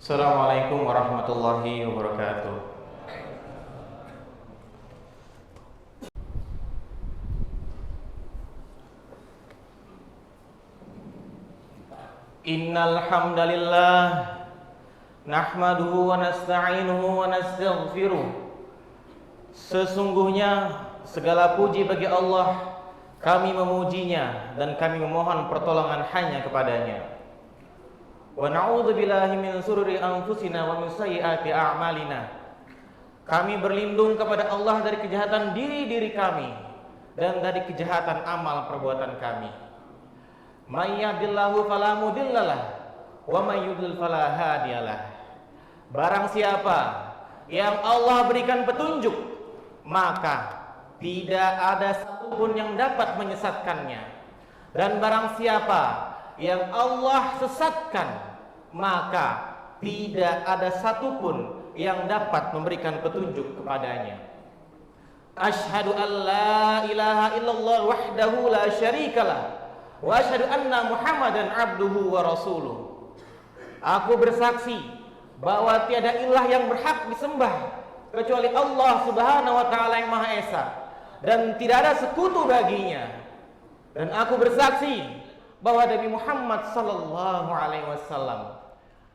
Assalamualaikum warahmatullahi wabarakatuh. Innal hamdalillah nahmaduhu wa nasta'inuhu wa nastaghfiruh. Sesungguhnya segala puji bagi Allah, kami memujinya dan kami memohon pertolongan hanya kepadanya. Wa na'udzu billahi min sururi anfusina wa min sayyiati a'malina. Kami berlindung kepada Allah dari kejahatan diri kami dan dari kejahatan amal perbuatan kami. May yahdihillahu fala mudhillalah wa may yudlil fala hadiyalah. Barang siapa yang Allah berikan petunjuk, maka tidak ada satupun yang dapat menyesatkannya. Dan barang siapa yang Allah sesatkan, maka tidak ada satupun yang dapat memberikan petunjuk kepadanya. Asyhadu an la ilaha illallah wahdahu la syarikalah wa asyhadu anna Muhammadan abduhu wa rasuluh. Aku bersaksi bahwa tiada ilah yang berhak disembah kecuali Allah Subhanahu wa taala yang Maha Esa, dan tidak ada sekutu baginya. Dan aku bersaksi bahwa Nabi Muhammad sallallahu alaihi wasallam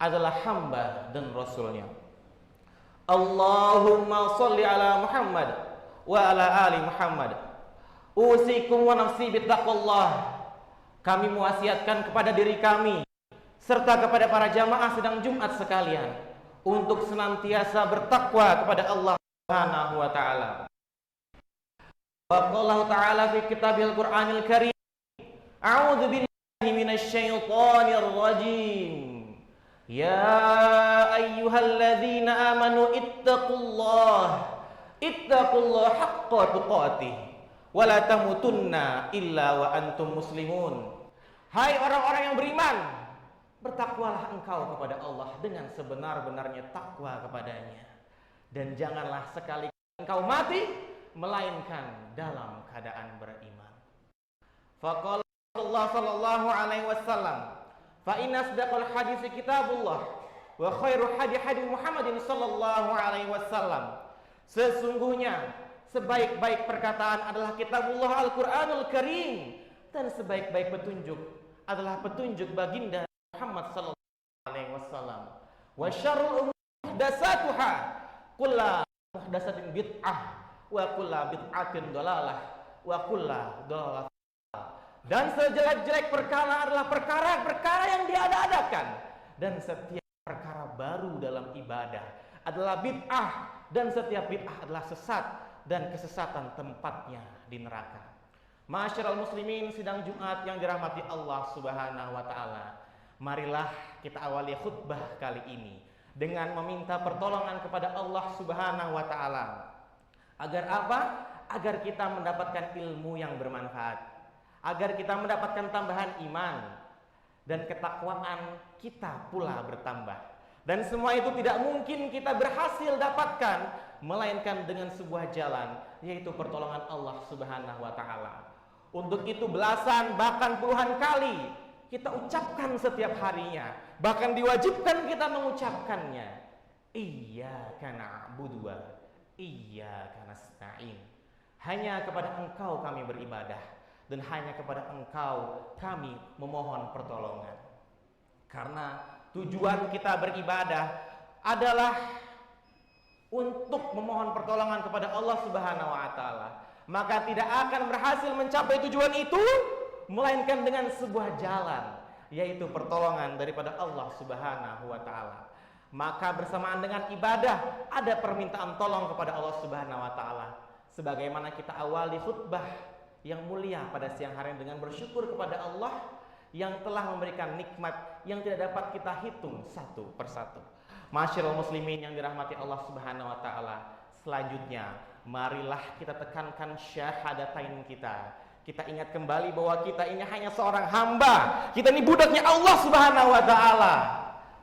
adalah hamba dan rasulnya. Allahumma sholli ala Muhammad wa ala ali Muhammad. Usikum wa nafsi bittaqwallah. Kami mewasiatkan kepada diri kami serta kepada para jamaah sidang Jumat sekalian untuk senantiasa bertakwa kepada Allah Subhanahu wa taala. Wa qala ta'ala fi kitabil Qur'anil Karim, a'udzu billahi minasy syaithanir rajim. Ya ayyuhalladzina amanu ittaqullaha haqqa tuqatih wa la tamutunna illa wa antum muslimun. Hai orang-orang yang beriman, bertakwalah engkau kepada Allah dengan sebenar-benarnya takwa kepadanya, dan janganlah sekali engkau mati melainkan dalam keadaan beriman. Faqala Allah sallallahu alaihi wasallam, fa inna asdaqal hadits kitabullah wa khairu hadi Muhammadin sallallahu alaihi wasallam. Sesungguhnya sebaik-baik perkataan adalah kitabullah Al-Qur'anul Karim, dan sebaik-baik petunjuk adalah petunjuk baginda Muhammad sallallahu alaihi wasallam. Wa syarrul umur muhdatsatuha, kullu muhdatsatin bid'ah wa kullu bid'atin dhalalah wa kullu dhalalah. Dan sejelek-jelek perkara adalah perkara-perkara yang diada-adakan, dan setiap perkara baru dalam ibadah adalah bid'ah, dan setiap bid'ah adalah sesat, dan kesesatan tempatnya di neraka. Ma'asyiral muslimin sidang Jumat yang dirahmati Allah Subhanahu wa taala, marilah kita awali khutbah kali ini dengan meminta pertolongan kepada Allah Subhanahu wa taala. Agar apa? Agar kita mendapatkan ilmu yang bermanfaat, agar kita mendapatkan tambahan iman, dan ketakwaan kita pula bertambah. Dan semua itu tidak mungkin kita berhasil dapatkan melainkan dengan sebuah jalan, yaitu pertolongan Allah Subhanahu wa taala. Untuk itu belasan bahkan puluhan kali kita ucapkan setiap harinya, bahkan diwajibkan kita mengucapkannya. Iyyaka na'budu wa iyyaka nasta'in. Hanya kepada Engkau kami beribadah, dan hanya kepada Engkau kami memohon pertolongan. Karena tujuan kita beribadah adalah untuk memohon pertolongan kepada Allah Subhanahu wa taala, maka tidak akan berhasil mencapai tujuan itu melainkan dengan sebuah jalan, yaitu pertolongan daripada Allah Subhanahu wa taala. Maka bersamaan dengan ibadah ada permintaan tolong kepada Allah Subhanahu wa taala. Sebagaimana kita awali khutbah yang mulia pada siang hari dengan bersyukur kepada Allah yang telah memberikan nikmat yang tidak dapat kita hitung satu persatu. Ma'asyiral muslimin yang dirahmati Allah Subhanahu wa taala, selanjutnya marilah kita tekankan syahadatain kita. Kita ingat kembali bahwa kita ini hanya seorang hamba. Kita ini budaknya Allah Subhanahu wa taala.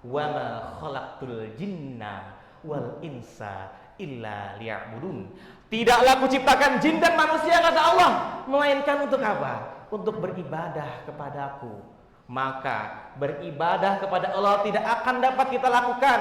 Wa ma khalaqtul jinna wal insa illa liya'budun. Tidaklah kuciptakan jin dan manusia, kata Allah, melainkan untuk apa? Untuk beribadah kepadaku. maka beribadah kepada Allah tidak akan dapat kita lakukan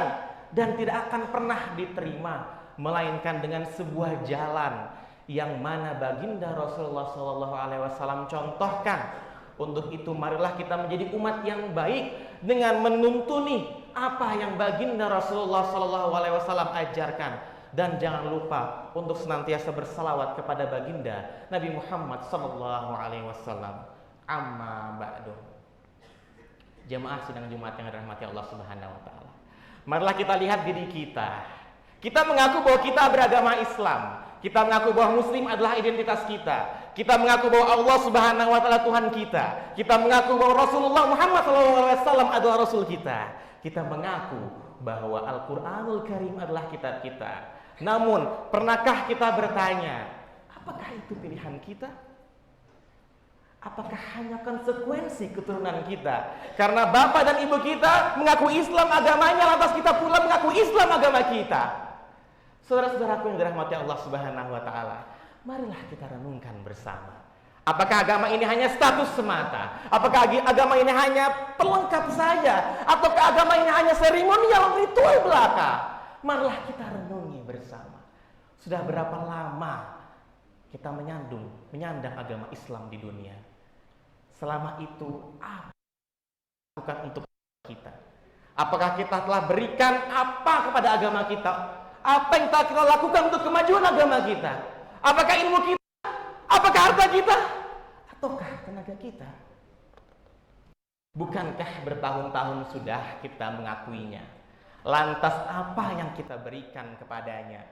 dan tidak akan pernah diterima melainkan dengan sebuah jalan yang mana baginda Rasulullah SAW contohkan. Untuk itu marilah kita menjadi umat yang baik dengan menuntuni apa yang baginda Rasulullah SAW ajarkan, dan jangan lupa untuk senantiasa bersalawat kepada baginda Nabi Muhammad SAW. Amma ba'du. Jemaah sidang Jumat yang dirahmati Allah Subhanahu wa taala. Marilah kita lihat diri kita. Kita mengaku bahwa kita beragama Islam. Kita mengaku bahwa Muslim adalah identitas kita. Kita mengaku bahwa Allah Subhanahu wa taala Tuhan kita. Kita mengaku bahwa Rasulullah Muhammad SAW adalah Rasul kita. Kita mengaku bahwa Al-Quranul Karim adalah kitab kita. Namun, pernahkah kita bertanya, apakah itu pilihan kita? Apakah hanya konsekuensi keturunan kita? Karena bapak dan ibu kita mengaku Islam agamanya, lantas kita pula mengaku Islam agama kita. Saudara-saudaraku yang dirahmati Allah Subhanahu wa taala, marilah kita renungkan bersama. Apakah agama ini hanya status semata? Apakah agama ini hanya pelengkap saja? Ataukah agama ini hanya seremonial, ritual belaka? Marilah kita renungi bersama. Sudah berapa lama kita menyandang agama Islam di dunia? Selama itu apa bukan untuk kita? Apakah kita telah berikan apa kepada agama kita? Apa yang telah kita lakukan untuk kemajuan agama kita? Apakah ilmu kita? Apakah harta kita? Ataukah tenaga kita? Bukankah bertahun-tahun sudah kita mengakuinya? Lantas apa yang kita berikan kepadanya?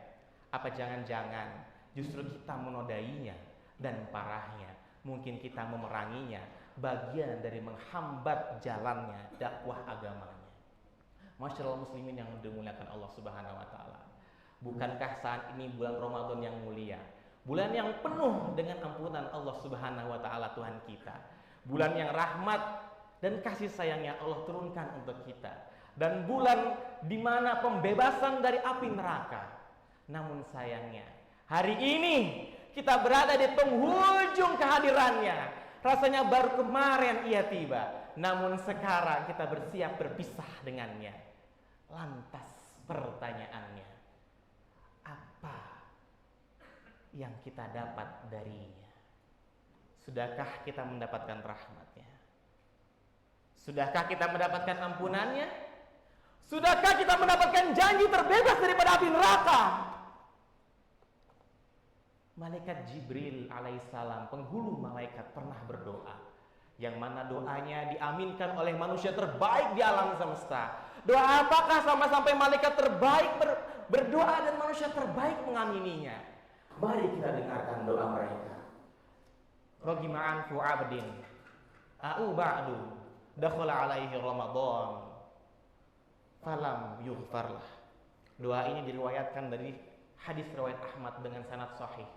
Apa jangan-jangan justru kita menodainya? Dan parahnya, mungkin kita memeranginya, bagian dari menghambat jalannya dakwah agamanya. Masyaallah muslimin yang dimuliakan Allah Subhanahu wa taala. Bukankah saat ini bulan Ramadan yang mulia, bulan yang penuh dengan ampunan Allah Subhanahu wa taala Tuhan kita, bulan yang rahmat dan kasih sayangnya Allah turunkan untuk kita, dan bulan di mana pembebasan dari api neraka. Namun sayangnya hari ini kita berada di penghujung kehadirannya. Rasanya baru kemarin ia tiba, namun sekarang kita bersiap berpisah dengannya. Lantas pertanyaannya, apa yang kita dapat darinya? Sudahkah kita mendapatkan rahmatnya? Sudahkah kita mendapatkan ampunannya? Sudahkah kita mendapatkan janji terbebas daripada api neraka? Malaikat Jibril alaihissalam, penghulu malaikat, pernah berdoa, yang mana doanya diaminkan oleh manusia terbaik di alam semesta. Doa apakah sampai malaikat terbaik berdoa dan manusia terbaik mengamininya? Mari kita dengarkan doa mereka. Ragima anfu abdin a'u ba'du dakhala alaihi Ramadan falam yughfarlah. Doa ini diriwayatkan dari hadis riwayat Ahmad dengan sanad sahih.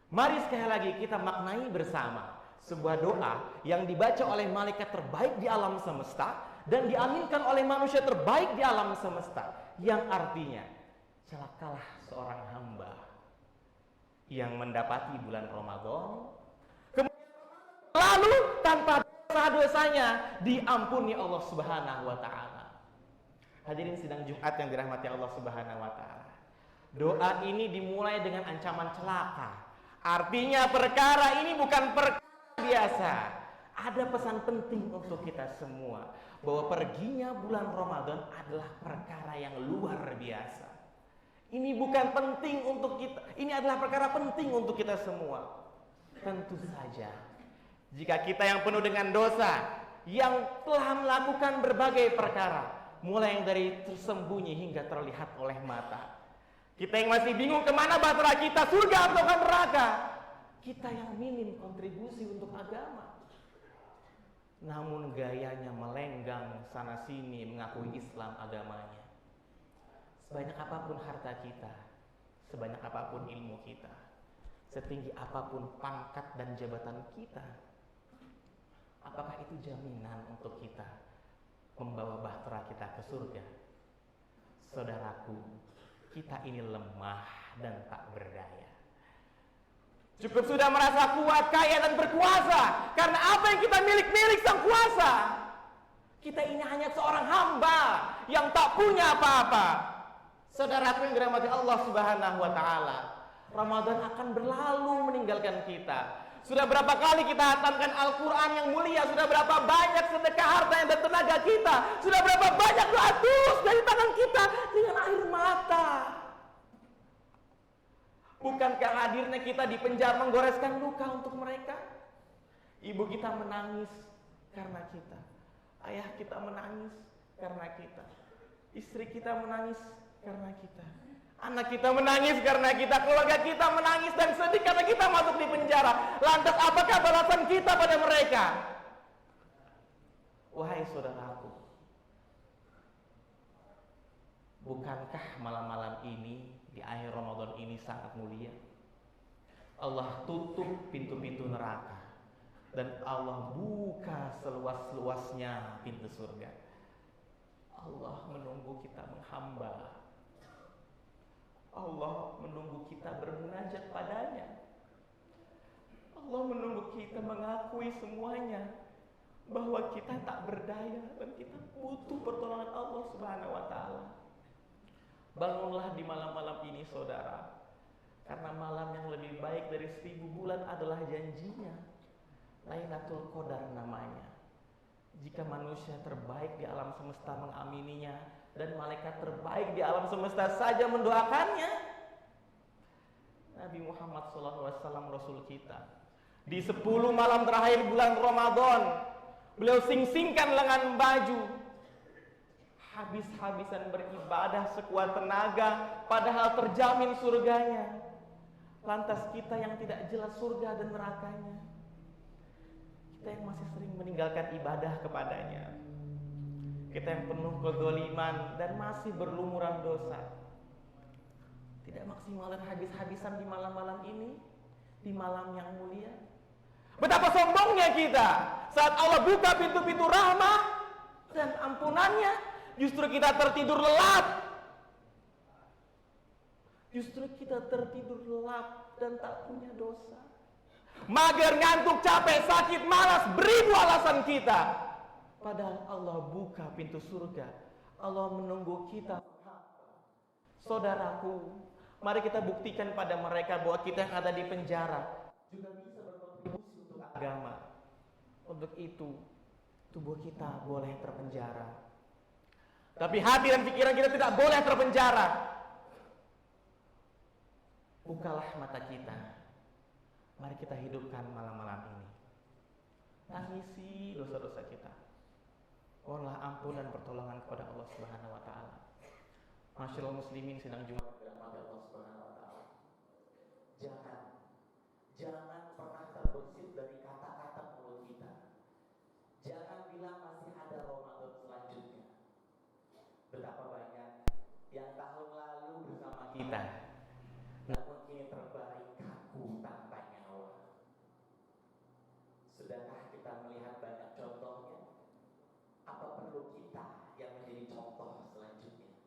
Mari sekali lagi kita maknai bersama sebuah doa yang dibaca oleh malaikat terbaik di alam semesta dan diaminkan oleh manusia terbaik di alam semesta, yang artinya celakalah seorang hamba yang mendapati bulan Ramadan lalu tanpa dosa-dosanya diampuni Allah Subhanahu wa taala. Hadirin sidang Jumat yang dirahmati Allah Subhanahu wa taala. Doa ini dimulai dengan ancaman celaka. Artinya perkara ini bukan perkara biasa. Ada pesan penting untuk kita semua, bahwa perginya bulan Ramadan adalah perkara yang luar biasa. Ini bukan penting untuk kita, ini adalah perkara penting untuk kita semua. Tentu saja, jika kita yang penuh dengan dosa, yang telah melakukan berbagai perkara, mulai yang dari tersembunyi hingga terlihat oleh mata, kita yang masih bingung kemana bahtera kita, surga atau neraka, kita yang minim kontribusi untuk agama, namun gayanya melenggang sana sini mengakui Islam agamanya. Sebanyak apapun harta kita, sebanyak apapun ilmu kita, setinggi apapun pangkat dan jabatan kita, apakah itu jaminan untuk kita membawa bahtera kita ke surga? Saudaraku, kita ini lemah dan tak berdaya. Cukup sudah merasa kuat, kaya dan berkuasa karena apa yang kita milik sang kuasa. Kita ini hanya seorang hamba yang tak punya apa-apa. Saudaraku yang dirahmati Allah Subhanahu wa taala, Ramadan akan berlalu meninggalkan kita. Sudah berapa kali kita hatamkan Al-Quran yang mulia, sudah berapa banyak sedekah harta dan tenaga kita, sudah berapa banyak doa tulus dari tangan kita dengan air mata. Bukankah hadirnya kita di penjara menggoreskan luka untuk mereka? Ibu kita menangis karena kita, ayah kita menangis karena kita, istri kita menangis karena kita, anak kita menangis karena kita, keluarga kita menangis dan sedih karena kita masuk di penjara. Lantas apakah balasan kita pada mereka? Wahai saudaraku, bukankah malam-malam ini di akhir Ramadan ini sangat mulia? Allah tutup pintu-pintu neraka dan Allah buka seluas-luasnya pintu surga. Allah menunggu kita menghamba. Allah menunggu kita bermunajat padanya. Allah menunggu kita mengakui semuanya bahwa kita tak berdaya dan kita butuh pertolongan Allah Subhanahu wa taala. Bangunlah di malam-malam ini saudara, karena malam yang lebih baik dari 1000 bulan adalah janjinya. Lailatul Qadar namanya. Jika manusia terbaik di alam semesta mengamininya dan malaikat terbaik di alam semesta saja mendoakannya, Nabi Muhammad SAW Rasul kita di 10 malam terakhir bulan Ramadan, beliau sing-singkan lengan baju, habis-habisan beribadah sekuat tenaga, padahal terjamin surganya. Lantas kita yang tidak jelas surga dan nerakanya, kita yang masih sering meninggalkan ibadah kepadanya, kita yang penuh kezaliman dan masih berlumuran dosa, tidak maksimal dan habis-habisan di malam-malam ini, di malam yang mulia. Betapa sombongnya kita saat Allah buka pintu-pintu rahmah dan ampunannya, justru kita tertidur lelap. Justru kita tertidur lelap dan tak punya dosa. Mager, ngantuk, capek, sakit, malas, beribu alasan kita. Padahal Allah buka pintu surga. Allah menunggu kita. Saudaraku, mari kita buktikan pada mereka bahwa kita yang ada di penjara juga bisa berkontribusi untuk agama. Untuk itu, tubuh kita boleh terpenjara, tapi hati dan pikiran kita tidak boleh terpenjara. Bukalah mata kita. Mari kita hidupkan malam-malam ini. Tangisi dosa-dosa kita. Mohonlah ampun dan pertolongan kepada Allah Subhanahu wa taala. Masyaallah muslimin sidang Jumat dirahmati Allah Subhanahu wa taala. Jangan pernah terbesit dari kata-kata mulut kita. Jangan bilang masih ada Ramadan selanjutnya. Betapa banyak yang tahun lalu bersama kita, namun kini terbaring kaku tanpa nyawa. Sudahkah kita melihat banyak contohnya? Apa perlu kita yang menjadi contoh selanjutnya?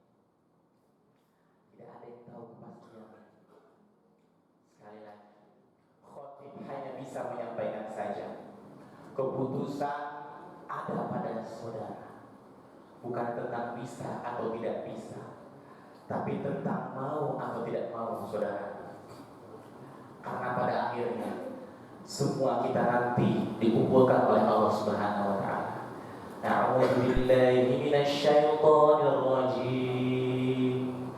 Tidak ada yang tahu kepastian. Sekali lagi, khotib hanya bisa menyampaikan saja. Keputusan ada pada saudara. Bukan tentang bisa atau tidak bisa, tapi tentang mau atau tidak mau saudara. Karena pada akhirnya semua kita nanti dikumpulkan oleh Allah Subhanahu wa taala. A'udzu billahi minasyaitonir rajim.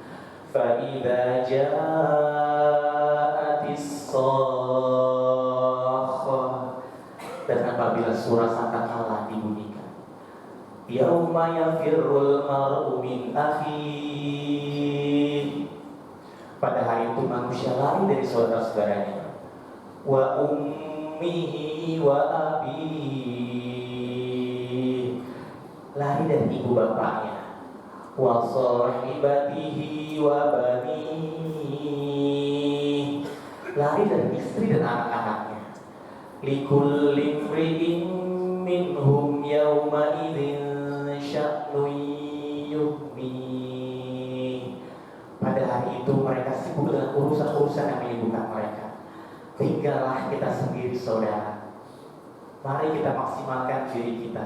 Fa idza ja'atis shakhah, dan apabila surah sangkakala dibunyikan, yauma yafirrul mar'u min akhihi, pada hari itu manusia lari dari saudara-saudaranya, wa ummihi wa abihi, lari dari ibu bapaknya, wa sahibatihi wa banihi, lari dari istri dan anak-anaknya. Likulli imri'in minhum yawma idzin sya'nun yughni, pada hari itu mereka sibuk dengan urusan-urusan yang menyibukkan mereka. Tinggallah kita sendiri saudara. Mari kita maksimalkan diri kita.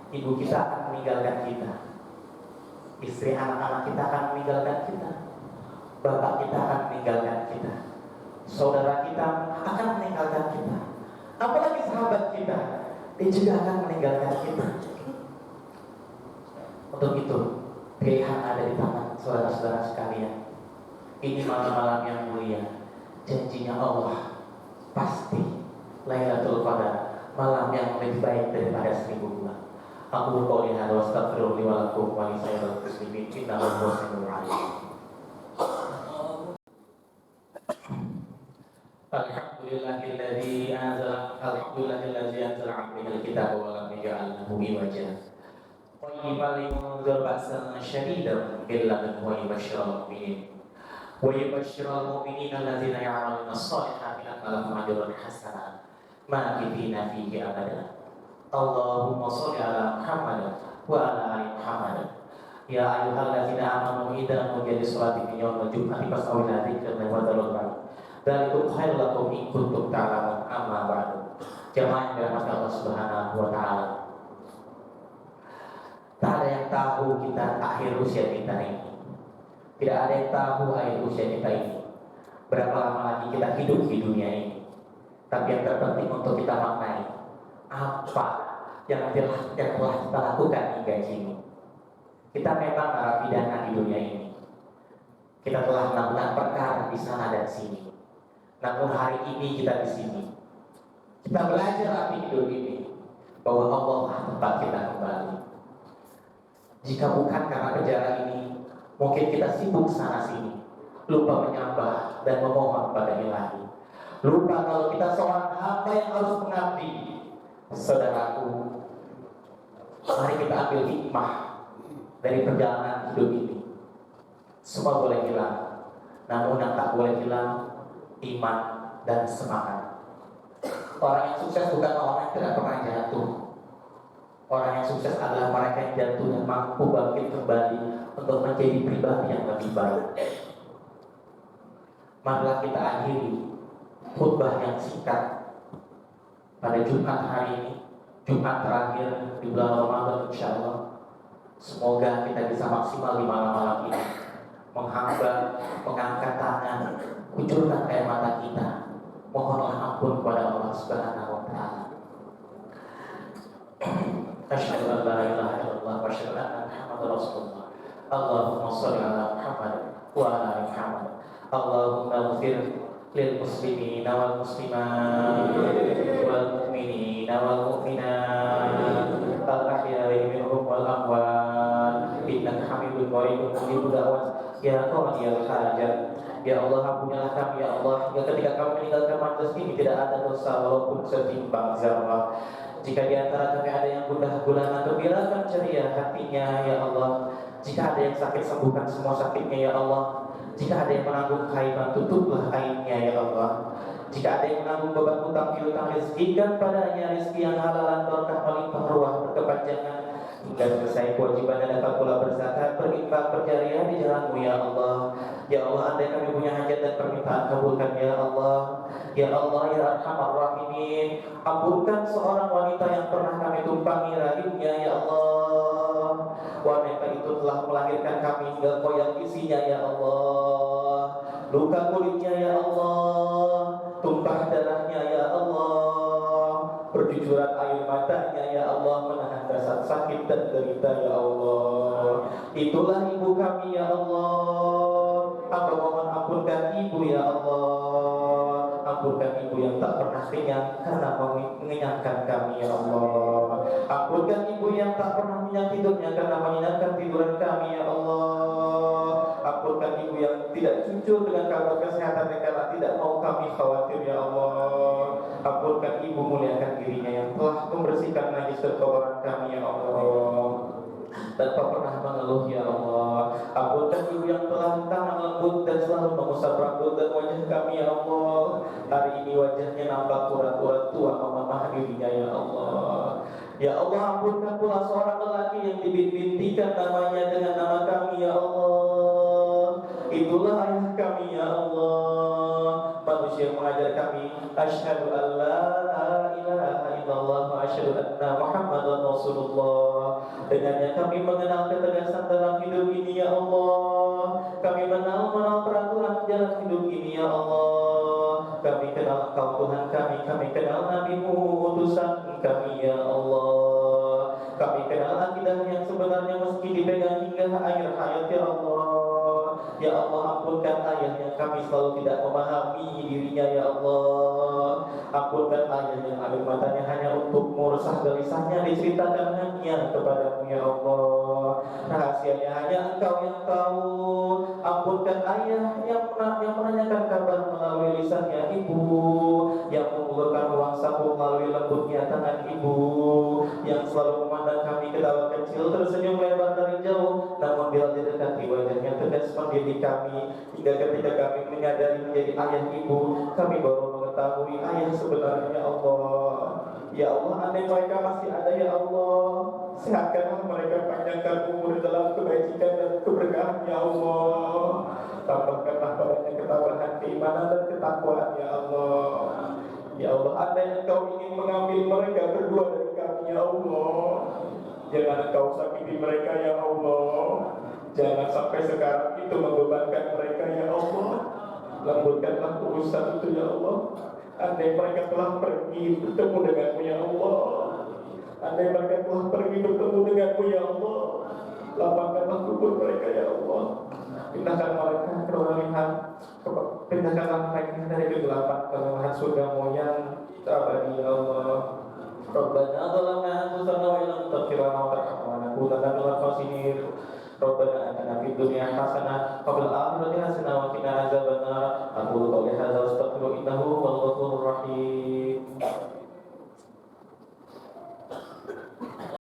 Ibu kita akan meninggalkan kita, istri anak-anak kita akan meninggalkan kita, bapak kita akan meninggalkan kita, saudara kita akan meninggalkan kita, apalagi sahabat kita, dia juga akan meninggalkan kita. Untuk itu, pilihan ada di tangan saudara-saudara sekalian. Ini malam-malam yang mulia, janjinya Allah pasti Lailatul Qadar, malam yang lebih baik daripada 1000 bulan. Aku qouli hadza wa astaghfirullah wa lakum wa li sairil muslimin innahu huwas samiul alim. Alhamdulillahilladzi anzala 'alal kitaba wa lam yaj'al lahu iwaja. Qayyiman limunzir ba'san syadidan min ladunhu wa yubashshiral mu'minin. Wa yubashshiral mu'minina alladzina ya'maluna ash-shalihati anna lahum ajran hasanan ma'akithina fihi abada. Allahumma shalli ala Muhammad wa ala ali Muhammad. Ya ayyuhalladzina amanu idza nudiya lis-sholati min yaumil jum'ati fas'au ila dzikrillahi wa dzarul bai'a. Dzalikum khairul lakum in kuntum ta'lamun. Amma ba'du. Jamaah yang dirahmati Allah Subhanahu wa taala. Tak ada yang tahu kita akhir usia kita ini. Tidak ada yang tahu akhir usia kita ini. Berapa lama lagi kita hidup di dunia ini. Tapi yang terpenting untuk kita maknai, apa yang telah kita lakukan hingga kini. Kita memang narapidana di dunia ini. Kita telah melakukan perkara di sana dan sini. Namun hari ini kita di sini. Kita belajar arti hidup ini, bahwa Allah lah tempat kita kembali. Jika bukan karena penjara ini, mungkin kita sibuk sana sini, lupa menyembah dan memohon pada Ilahi. Lupa kalau kita seorang hamba yang harus mengabdi. Saudaraku, mari kita ambil hikmah dari perjalanan hidup ini. Semua boleh hilang, namun yang tak boleh hilang iman dan semangat. Orang yang sukses bukan orang yang tidak pernah jatuh. Orang yang sukses adalah mereka yang jatuhnya mampu bangkit kembali untuk menjadi pribadi yang lebih baik. Marilah kita akhiri khutbah yang singkat pada Jumat hari ini, Jumat terakhir di bulan Ramadan, insyaallah. Semoga kita bisa maksimal di malam-malam ini, menghamba, mengangkat tangan, kucurkan air mata kita, mohonlah ampun kepada Allah Subhanahu wa taala. Asyhadu an la ilaha illallah wa asyhadu anna Muhammadar Rasulullah. Allahumma shalli ala Muhammad wa ala ali Muhammad. Allahumma ighfir lil muslimina wal muslimat wal mu'minina wal mu'minat al-ahya'i minhum wal amwat innaka hamidun majidun mujibud da'wat ya qadiyal hajat. Ya Allah, ampunilah kami ya Allah, hingga ketika kami meninggalkan majelis ini tidak ada dosa walaupun setimbang zarah. Jika di antara kami ada yang gundah gulana, gembirakan ceria hatinya ya Allah. Jika ada yang sakit, sembuhkan semua sakitnya ya Allah. Jika ada yang menanggung kaiban, tutuplah aibnya ya Allah. Jika ada yang menanggung beban hutang piutang, rezekikan padanya rezeki yang halalan, berkah melimpah ruah berkepanjangan hingga selesai kewajiban dan dapat pula berzakat, berinfak, berjariah di jalan-Mu ya Allah. Ya Allah, andai kami punya hajat dan permintaan, kabulkan ya Allah. Ya Allah, ya Arhamar Rahimin, ampunkan seorang wanita yang pernah kami tumpangi rahimnya ya Allah. Wanita itu telah melahirkan kami hingga koyak isinya ya Allah. Luka kulitnya ya Allah, tumpah darahnya ya Allah, berjujuran air matanya ya Allah, menahan rasa sakit dan derita ya Allah. Itulah ibu kami ya Allah. Hamba mohon ampunkan ibu ya Allah. Ampunkan ibu yang tak pernah kenyang karena mengenyangkan kami ya Allah. Ampunkan ibu yang tak pernah menyenyak tidurnya karena menyenangkan tiduran kami ya Allah. Ampunkan ibu yang tidak jujur dengan kabar kesehatan karena tidak mau kami khawatir ya Allah. Ampunkan ibu, muliakan dirinya yang telah membersihkan najis kekotoran kami ya Allah, tanpa pernah mengeluh ya Allah. Ampunkan ibu yang telah tangan lembut dan selalu mengusap rambut dan wajah kami ya Allah. Hari ini wajahnya nampak pura-pura tua memamah dirinya ya Allah. Ya Allah, ampunkan pula seorang lelaki yang dibintikan namanya dengan nama kami ya Allah. Itulah ayah kami ya Allah. Manusia yang mengajar kami asyhadu an la ilaha illallah wa asyhadu anna Muhammadar Rasulullah. Dengannya kami mengenal ketegasan dalam hidup ini ya Allah. Kami mengenal peraturan dalam hidup ini ya Allah. Kami kenal Engkau Tuhan kami kenal Nabi-Mu utusan kami ya Allah. Kami kenal akidah yang sebenarnya meski dipegang hingga akhir hayat ya Allah. Ya Allah, ampunkan ayah yang kami selalu tidak memahami dirinya ya Allah. Ampunkan ayah yang air matanya hanya untuk-Mu, resah gelisahnya diceritakan hanya kepadamu ya Allah. Rahasianya hanya Engkau yang tahu. Ampunkan ayah yang menanyakan kabar melalui lisannya ibu, yang mengulurkan uang saku melalui lembutnya tangan ibu, yang selalu memandang kami ketawa kecil tersenyum lebar dari jauh, namun bila didekati wajahnya tegas mendidik kami, hingga ketika kami menyadari menjadi ayah ibu, kami baru mengetahui ayah sebenarnya ya Allah. Ya Allah, andai mereka masih ada ya Allah, sehatkanlah mereka, panjangkan umur dalam kebajikan dan keberkahan ya Allah. Tambahkanlah padanya ketabahan, keimanan dan ketakwaan ya Allah. Ya Allah, andai Engkau ingin mengambil mereka berdua dari kami ya Allah, jangan Engkau sakiti mereka ya Allah. Jangan sampai sekarang itu membebankan mereka ya Allah. Lembutkanlah urusan itu ya Allah. Andai mereka telah pergi bertemu denganmu ya Allah. Andai mereka telah pergi bertemu denganmu ya Allah, lapangkanlah kubur mereka ya Allah. Pindahkan mereka ke kemalihan, pindahkanlah mereka dari kegelapan ke melihat surgamu yang abadi ya Allah. Rabbana zalamna anfusana wa illam taghfir lana wa tarhamna lanakunanna minal khasirin. Rabbana atina fid dunya hasanah wa fil akhirati hasanah wa qina adzabannar. Aqulu qawli hadza wa astaghfiru innahu huwal ghafurur rahim.